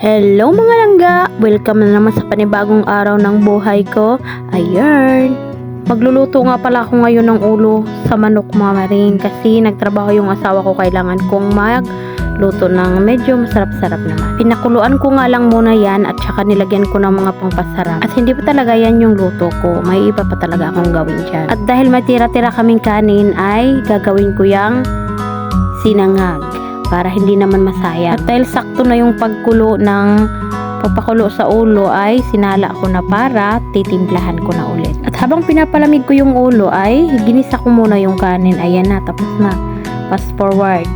Hello mga langga! Welcome na naman sa panibagong araw ng buhay ko. Ayan! Magluluto nga pala ako ngayon ng ulo sa manok mga maring kasi nagtrabaho yung asawa ko, kailangan kong magluto ng medyo masarap-sarap naman. Pinakuluan ko nga lang muna yan at saka nilagyan ko ng mga pangpasarap. At hindi pa talaga yan yung luto ko. May iba pa talaga akong gawin dyan. At dahil may tira-tira kaming kanin ay gagawin ko yung sinangag para hindi naman masayang. At dahil sakto na yung pagkulo ng papakulo sa ulo ay sinala ko na para titimplahan ko na ulit. At habang pinapalamig ko yung ulo ay ginisa ko muna yung kanin. Ayan na, tapos na. Fast forward.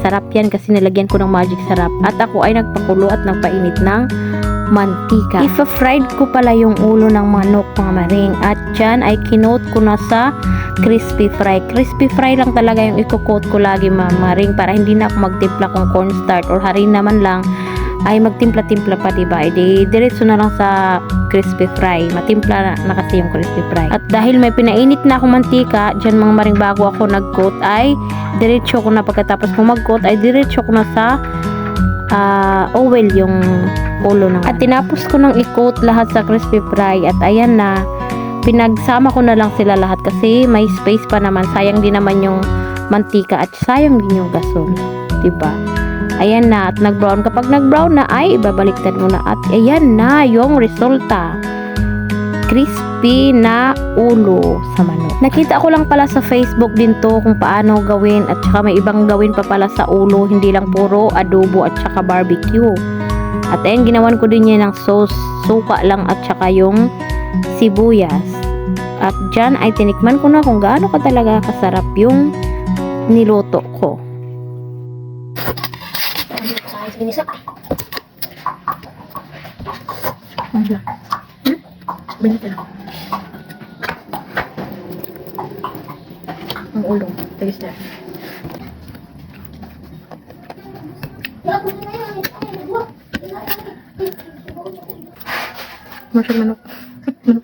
Sarap yan kasi nilagyan ko ng magic sarap. At ako ay nagpakulo at nagpainit ng mantika. Ipa-fried ko pala yung ulo ng manok mga maring. At dyan ay kinoat ko na sa crispy fry. Crispy fry lang talaga yung i-coat ko lagi mga maring para hindi na ako magtimpla kung cornstarch or harina man lang ay magtimpla-timpla pa, diba? Edi diretso na lang sa crispy fry. Matimpla na kasi yung crispy fry. At dahil may pinainit na akong mantika, dyan mga maring bago ako nag-coat ay diretso ko na, pagkatapos kong mag-coat ay diretso ko na sa oil yung ulo ng. At tinapos ko nang i-coat lahat sa crispy fry at ayan na, pinagsama ko na lang sila lahat kasi may space pa naman, sayang din naman yung mantika at sayang din yung gasol, diba? Ayan na, at nag-brown. Kapag nag-brown na ay ibabaliktad mo na at ayan na yung resulta, crispy na ulo sa manok. Nakita ko lang pala sa Facebook din to kung paano gawin at saka may ibang gawin pa pala sa ulo, hindi lang puro adobo at saka barbecue. At ayan, ginawan ko din yan ng sauce, suka lang at saka yung sibuyas. At dyan ay tinikman ko na kung gaano ka talaga kasarap yung niluto ko. Ang ulo, tagis na. Masya manok. Manok.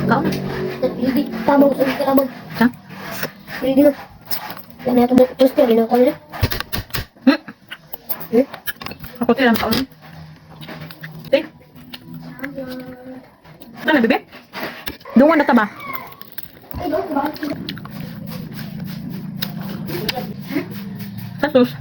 Kau na. Hindi, tabang sa hindi tabang. Ha? Hindi na. Yan na itong terus ko, ginawa ko nila. Ako tilang kau na. Eh? Dami, bebe? Doon na taba. Ay, doon, bakit? Sa sus.